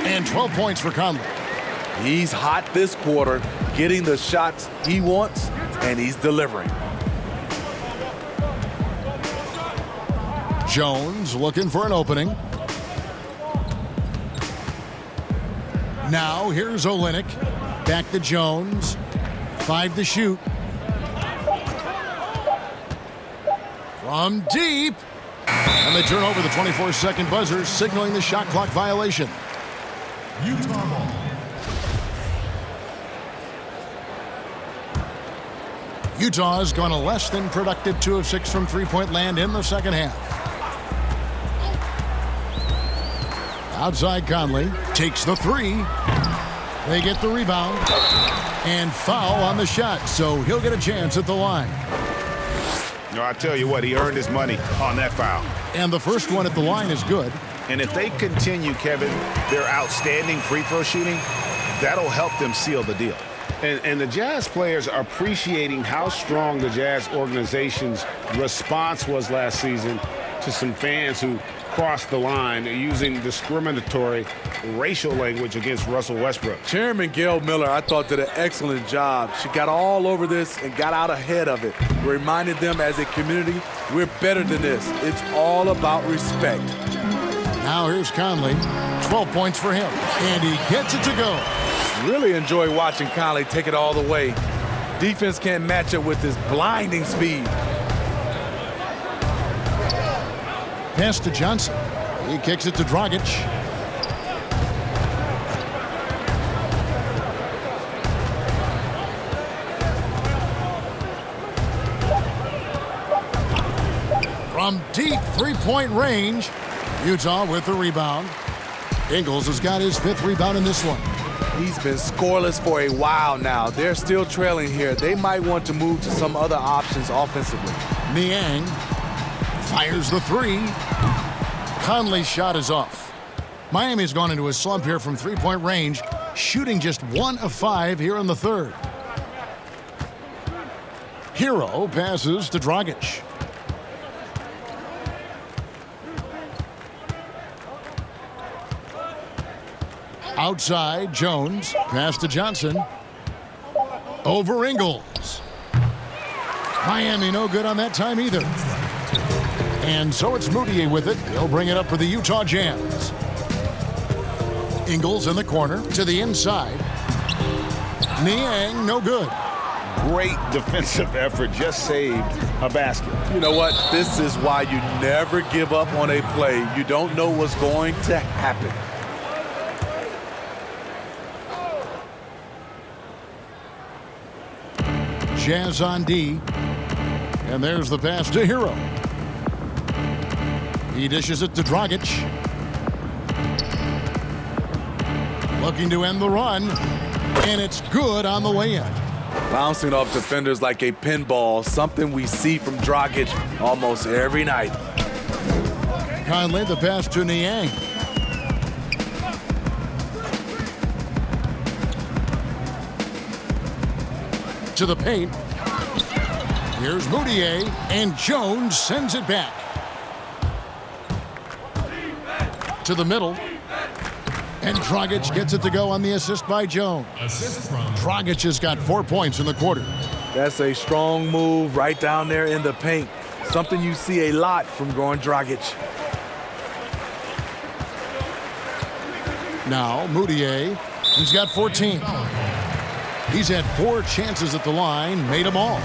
And 12 points for Conley. He's hot this quarter, getting the shots he wants, and he's delivering. Jones looking for an opening. Now here's Olynyk. Back to Jones. 5 to shoot. From deep. And they turn over the 24-second buzzer, signaling the shot clock violation. Utah ball. Utah's gone a less than productive 2 of 6 from three-point land in the second half. Outside Conley takes the 3. They get the rebound and foul on the shot, so he'll get a chance at the line. No, I tell you what, he earned his money on that foul. And the first one at the line is good. And if they continue, Kevin, their outstanding free throw shooting, that'll help them seal the deal. And the Jazz players are appreciating how strong the Jazz organization's response was last season to some fans who crossed the line using discriminatory racial language against Russell Westbrook. Chairman Gail Miller, I thought, did an excellent job. She got all over this and got out ahead of it. Reminded them as a community, we're better than this. It's all about respect. Now here's Conley. 12 points for him. And he gets it to go. Really enjoy watching Conley take it all the way. Defense can't match it with his blinding speed. Pass to Johnson. He kicks it to Dragic. From deep three-point range, Utah with the rebound. Ingles has got his 5th rebound in this one. He's been scoreless for a while now. They're still trailing here. They might want to move to some other options offensively. Niang fires the 3. Conley's shot is off. Miami's gone into a slump here from three-point range, shooting just 1 of 5 here in the third. Hero passes to Dragic. Outside, Jones. Pass to Johnson. Over Ingles. Miami no good on that time either. And so it's Moutier with it. He'll bring it up for the Utah Jazz. Ingles in the corner to the inside. Niang no good. Great defensive effort, just saved a basket. You know what? This is why you never give up on a play. You don't know what's going to happen. Jazz on D. And there's the pass to Hero. He dishes it to Dragic. Looking to end the run. And it's good on the layup. Bouncing off defenders like a pinball, something we see from Dragic almost every night. Conley, the pass to Niang. To the paint. Here's Moutier, and Jones sends it back. To the middle. And Dragic gets it to go on the assist by Jones. Dragic has got 4 points in the quarter. That's a strong move right down there in the paint. Something you see a lot from Goran Dragic. Now, Moutier, he's got 14. He's had 4 chances at the line, made them all.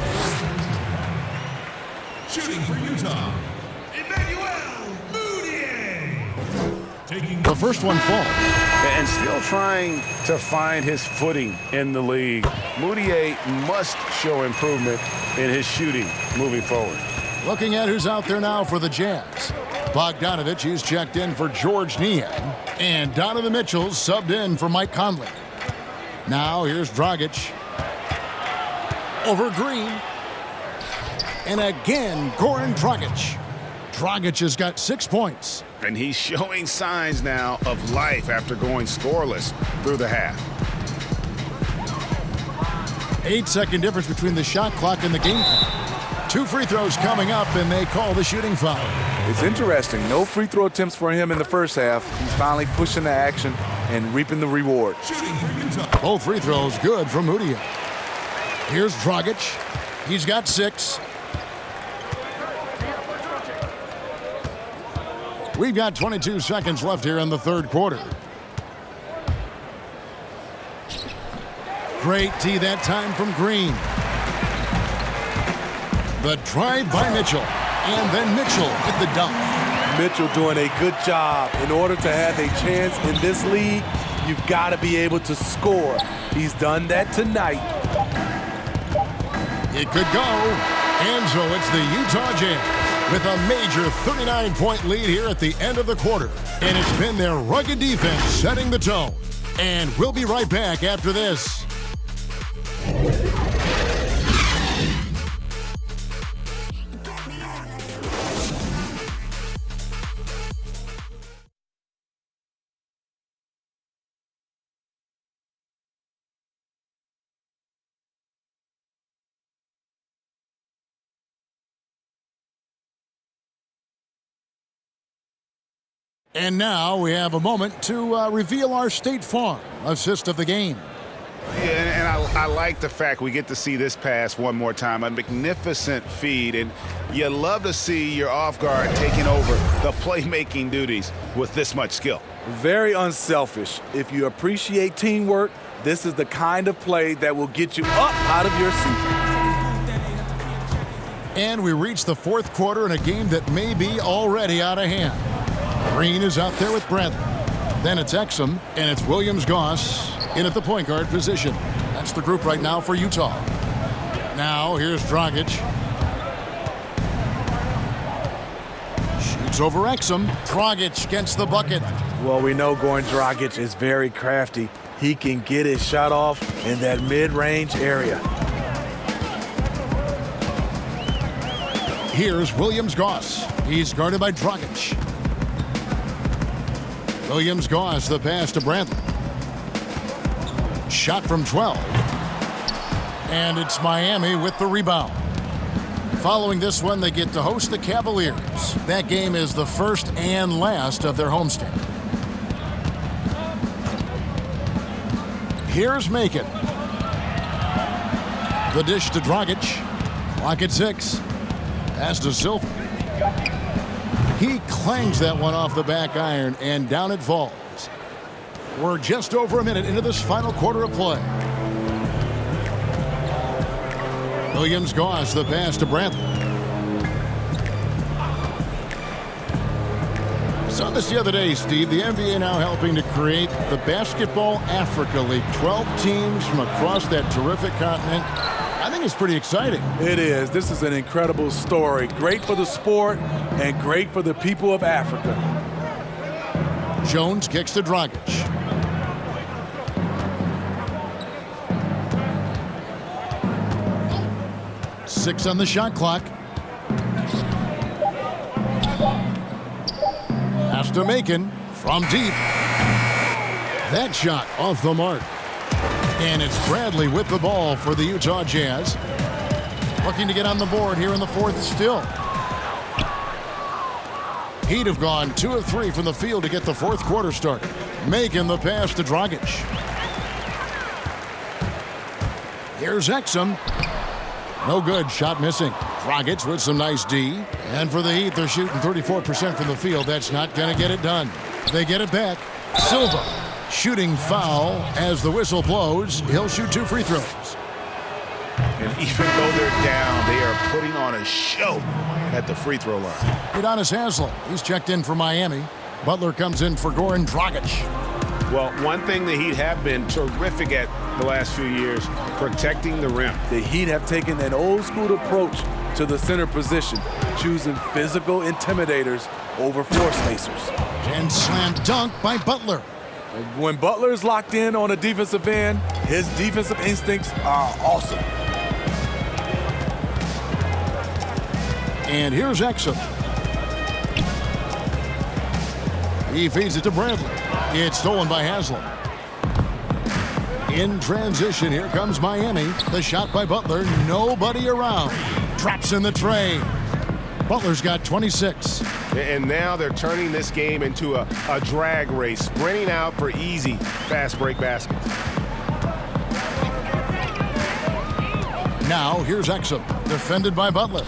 Shooting for Utah, Emmanuel Moutier. The first one falls. And still trying to find his footing in the league. Moutier must show improvement in his shooting moving forward. Looking at who's out there now for the Jazz. Bogdanovich, he's checked in for George Niang. And Donovan Mitchell subbed in for Mike Conley. Now here's Dragic. Over Green. And again, Goran Dragic. Dragic has got 6 points. And he's showing signs now of life after going scoreless through the half. 8-second difference between the shot clock and the game clock. 2 free throws coming up, and they call the shooting foul. It's interesting. No free throw attempts for him in the first half. He's finally pushing the action and reaping the reward. Both free throws good from Moutier. Here's Dragic. He's got 6. We've got 22 seconds left here in the third quarter. Great tee that time from Green. The drive by Mitchell. And then Mitchell with the dunk. Mitchell doing a good job. In order to have a chance in this league, you've got to be able to score. He's done that tonight. It could go. And so it's the Utah Jazz with a major 39-point lead here at the end of the quarter. And it's been their rugged defense setting the tone. And we'll be right back after this. And now we have a moment to reveal our State Farm assist of the game. Yeah, and I like the fact we get to see this pass one more time. A magnificent feed, and you love to see your off guard taking over the playmaking duties with this much skill. Very unselfish. If you appreciate teamwork, this is the kind of play that will get you up out of your seat. And we reach the fourth quarter in a game that may be already out of hand. Green is out there with Bradley. Then it's Exum, and it's Williams-Goss in at the point guard position. That's the group right now for Utah. Now here's Dragic. Shoots over Exum. Dragic gets the bucket. Well, we know Goran Dragic is very crafty. He can get his shot off in that mid-range area. Here's Williams-Goss. He's guarded by Dragic. Williams-Goss, the pass to Bradley. Shot from 12. And it's Miami with the rebound. Following this one, they get to host the Cavaliers. That game is the first and last of their homestand. Here's Macon. The dish to Dragic. Clock at 6. Pass to Silver. He clangs that one off the back iron, and down it falls. We're just over a minute into this final quarter of play. Williams-Goss, the pass to Bradley. Saw this the other day, Steve. The NBA now helping to create the Basketball Africa League. 12 teams from across that terrific continent. I think it's pretty exciting. It is. This is an incredible story. Great for the sport and great for the people of Africa. Jones kicks to Dragic. 6 on the shot clock. Pass to Macon from deep. That shot off the mark. And it's Bradley with the ball for the Utah Jazz. Looking to get on the board here in the fourth still. He'd have gone 2 of 3 from the field to get the fourth quarter started. Making the pass to Dragic. Here's Exum. No good. Shot missing. Dragic with some nice D. And for the Heat, they're shooting 34% from the field. That's not going to get it done. They get it back. Silva shooting foul as the whistle blows. He'll shoot 2 free throws. And even though they're down, they are putting on a show at the free throw line. Udonis Haslem. He's checked in for Miami. Butler comes in for Goran Dragic. Well, one thing the Heat have been terrific at the last few years, protecting the rim. The Heat have taken an old-school approach to the center position, choosing physical intimidators over floor spacers. And slam dunk by Butler. When Butler is locked in on a defensive end, his defensive instincts are awesome. And here's Exum. He feeds it to Bradley. It's stolen by Haslem. In transition, here comes Miami. The shot by Butler. Nobody around. Drops in the tray. Butler's got 26. And now they're turning this game into a drag race, sprinting out for easy, fast break baskets. Now, here's Exum. Defended by Butler.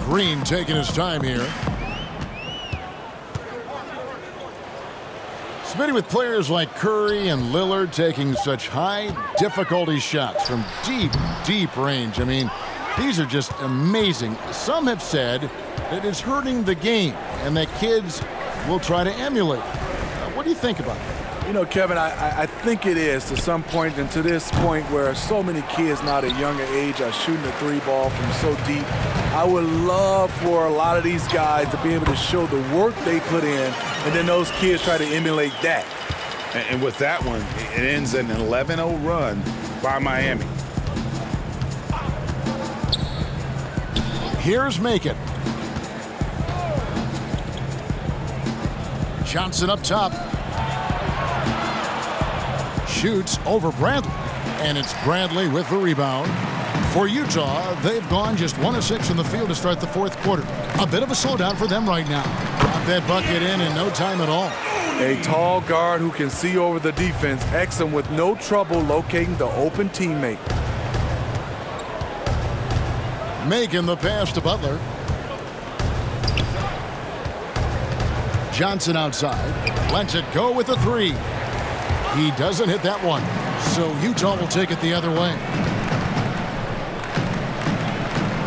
Green taking his time here. Smitty, with players like Curry and Lillard taking such high difficulty shots from deep range. I mean, these are just amazing. Some have said that it's hurting the game and that kids will try to emulate. What do you think about that? You know, Kevin, I think it is to some point, and to this point where so many kids now at a younger age are shooting the 3-ball from so deep. I would love for a lot of these guys to be able to show the work they put in, and then those kids try to emulate that. And with that one, it ends in an 11-0 run by Miami. Here's Macon. Johnson up top. Shoots over Bradley. And it's Bradley with the rebound. For Utah, they've gone just 1 of 6 from the field to start the fourth quarter. A bit of a slowdown for them right now. Got that bucket in no time at all. A tall guard who can see over the defense. Exum with no trouble locating the open teammate. Making the pass to Butler. Johnson outside. Lets it go with a 3. He doesn't hit that one. So Utah will take it the other way.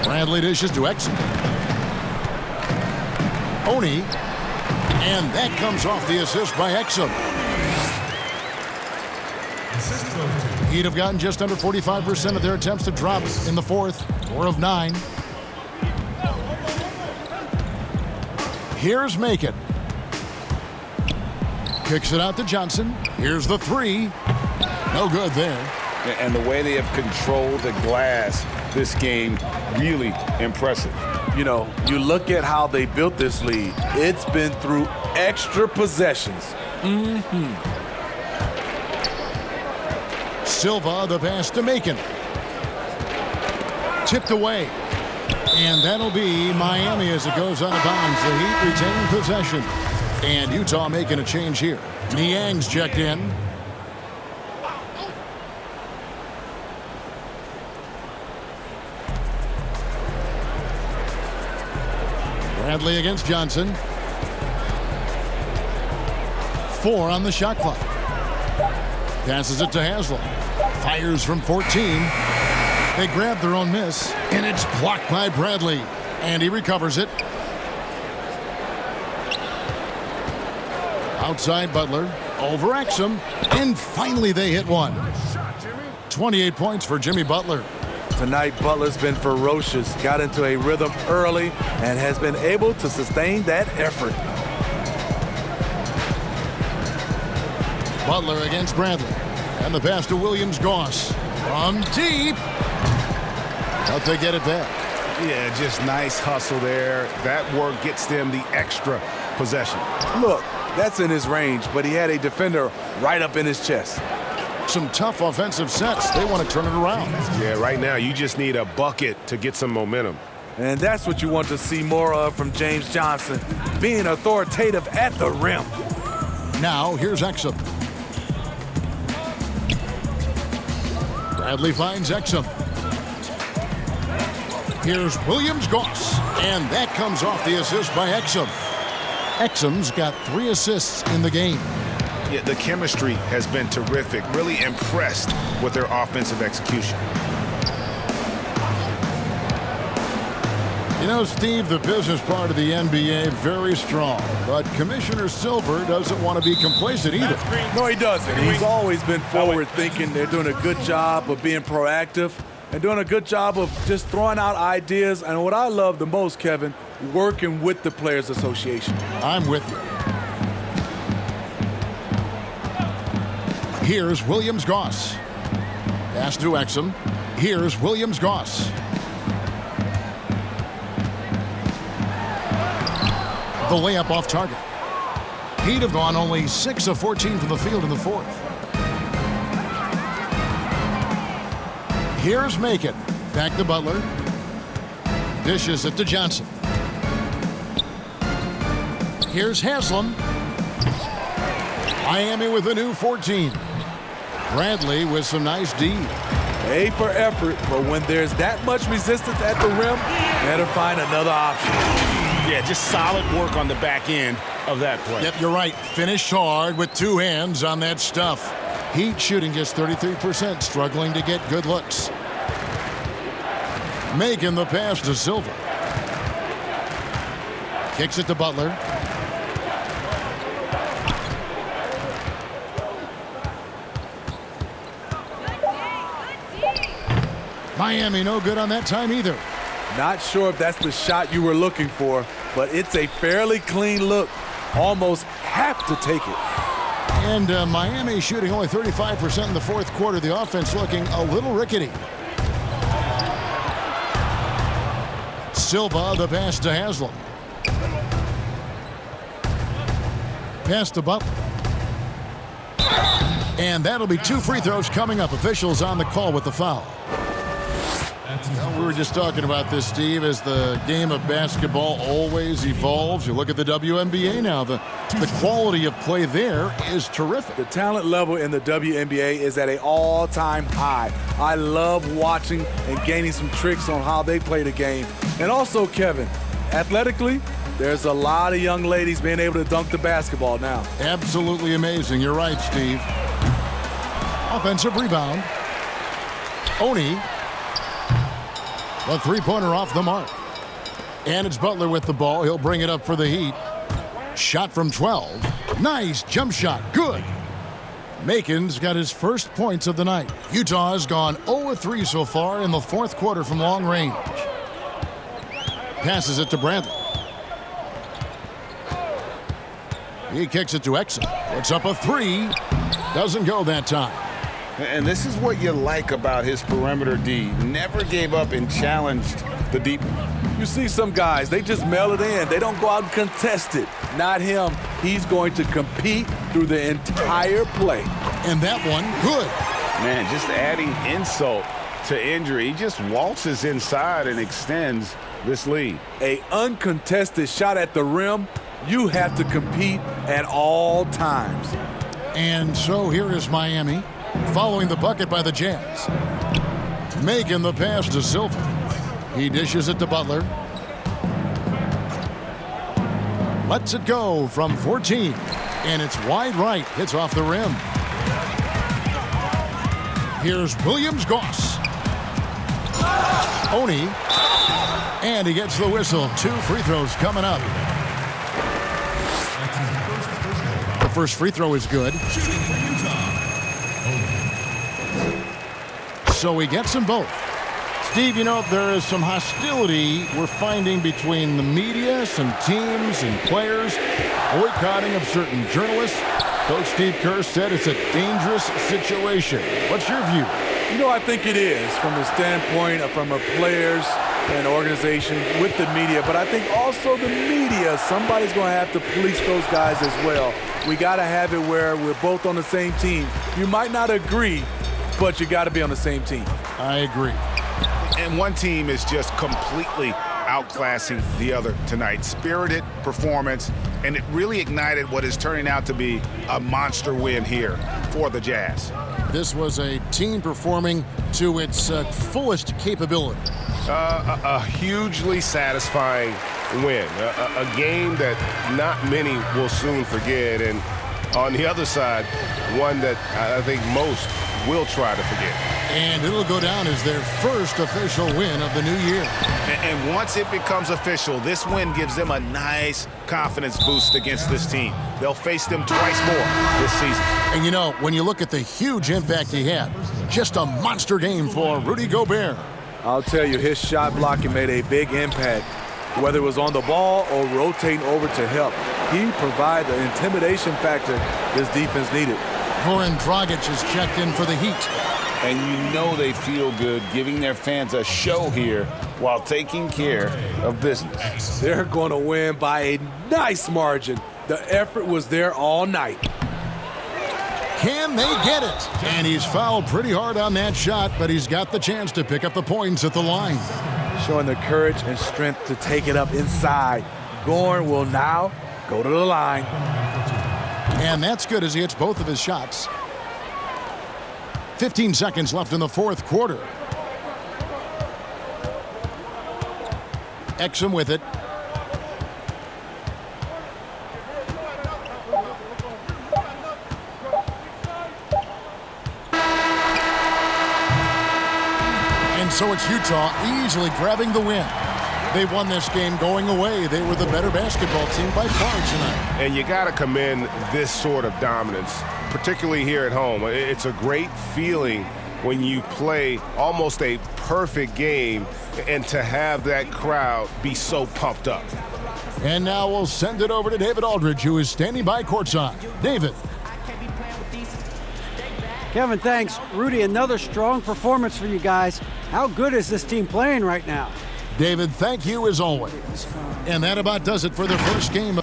Bradley dishes to Exum. Oni. And that comes off the assist by Exum. He'd have gotten just under 45% of their attempts to drop in the fourth. 4 of 9. Here's Macon. Kicks it out to Johnson. Here's the 3. No good there. And the way they have controlled the glass this game, really impressive. You know, you look at how they built this lead. It's been through extra possessions. Silva, the pass to Macon. Tipped away. And that'll be Miami as it goes out of bounds. The Heat retain possession. And Utah making a change here. Niang's checked in. Bradley against Johnson. 4 on the shot clock. Passes it to Haslem. Fires from 14. They grab their own miss, and it's blocked by Bradley. And he recovers it. Outside Butler. Over Exum. And finally they hit one. 28 points for Jimmy Butler. Tonight, Butler's been ferocious, got into a rhythm early, and has been able to sustain that effort. Butler against Bradley. And the pass to Williams-Goss. From deep. But they get it back. Yeah, just nice hustle there. That work gets them the extra possession. Look, that's in his range, but he had a defender right up in his chest. Some tough offensive sets. They want to turn it around. Yeah, right now you just need a bucket to get some momentum. And that's what you want to see more of from James Johnson, being authoritative at the rim. Now, here's Exum. Bradley finds Exum. Here's Williams-Goss, and that comes off the assist by Exum. Exum's got 3 assists in the game. Yeah, the chemistry has been terrific. Really impressed with their offensive execution. You know, Steve, the business part of the NBA, very strong. But Commissioner Silver doesn't want to be complacent either. No, he doesn't. He's always been forward-thinking. They're doing a good job of being proactive and doing a good job of just throwing out ideas. And what I love the most, Kevin, working with the Players Association. I'm with you. Here's Williams-Goss. Pass to Exum. Here's Williams-Goss. The layup off target. He'd have gone only 6 of 14 from the field in the fourth. Here's Macon. Back to Butler. Dishes it to Johnson. Here's Haslam. Miami with a new 14. Bradley with some nice D. A for effort, but when there's that much resistance at the rim, better find another option. Yeah, just solid work on the back end of that play. Yep, you're right. Finished hard with 2 hands on that stuff. Heat shooting just 33%, struggling to get good looks. Making the pass to Silver. Kicks it to Butler. Miami no good on that time either. Not sure if that's the shot you were looking for, but it's a fairly clean look. Almost have to take it. And Miami shooting only 35% in the fourth quarter. The offense looking a little rickety. Silva, the pass to Haslam. Pass to Butler. And that'll be 2 free throws coming up. Officials on the call with the foul. Well, we were just talking about this, Steve, as the game of basketball always evolves. You look at the WNBA now. The quality of play there is terrific. The talent level in the WNBA is at an all-time high. I love watching and gaining some tricks on how they play the game. And also, Kevin, athletically, there's a lot of young ladies being able to dunk the basketball now. Absolutely amazing. You're right, Steve. Offensive rebound. Oni. The three-pointer off the mark. And it's Butler with the ball. He'll bring it up for the Heat. Shot from 12. Nice jump shot. Good. Macon's got his first points of the night. Utah's gone 0-3 so far in the fourth quarter from long range. Passes it to Bradley. He kicks it to Exum. Puts up a 3. Doesn't go that time. And this is what you like about his perimeter D. Never gave up and challenged the deep. You see some guys, they just mail it in. They don't go out and contest it. Not him. He's going to compete through the entire play. And that one, good. Man, just adding insult to injury. He just waltzes inside and extends this lead. A uncontested shot at the rim, you have to compete at all times. And so here is Miami, following the bucket by the Jazz. Making the pass to Silver. He dishes it to Butler. Lets it go from 14. And it's wide right. Hits off the rim. Here's Williams-Goss. Oni. And he gets the whistle. 2 free throws coming up. The first free throw is good. So he gets them both. Steve, you know, there is some hostility we're finding between the media, some teams and players, boycotting of certain journalists. Coach Steve Kerr said it's a dangerous situation. What's your view? You know, I think it is from the standpoint of from a players and organization with the media, but I think also the media, somebody's going to have to police those guys as well. We got to have it where we're both on the same team. You might not agree, but you got to be on the same team. I agree. And one team is just completely outclassing the other tonight. Spirited performance, and it really ignited what is turning out to be a monster win here for the Jazz. This was a team performing to its fullest capability. A hugely satisfying win. A game that not many will soon forget. And on the other side, one that I think most will try to forget. And it'll go down as their first official win of the new year. And once it becomes official, this win gives them a nice confidence boost against this team. They'll face them twice more this season. And you know, when you look at the huge impact he had, just a monster game for Rudy Gobert. I'll tell you, his shot blocking made a big impact, whether it was on the ball or rotating over to help. He provided the intimidation factor this defense needed. Goran Dragic is checked in for the Heat. And you know they feel good giving their fans a show here while taking care of business. They're going to win by a nice margin. The effort was there all night. Can they get it? And he's fouled pretty hard on that shot, but he's got the chance to pick up the points at the line. Showing the courage and strength to take it up inside. Goran will now go to the line. And that's good as he hits both of his shots. 15 seconds left in the fourth quarter. Exum with it. And so it's Utah easily grabbing the win. They won this game going away. They were the better basketball team by far tonight. And you got to commend this sort of dominance, particularly here at home. It's a great feeling when you play almost a perfect game and to have that crowd be so pumped up. And now we'll send it over to David Aldridge, who is standing by courtside. David. Kevin, thanks. Rudy, another strong performance for you guys. How good is this team playing right now? David, thank you as always. And that about does it for the first game.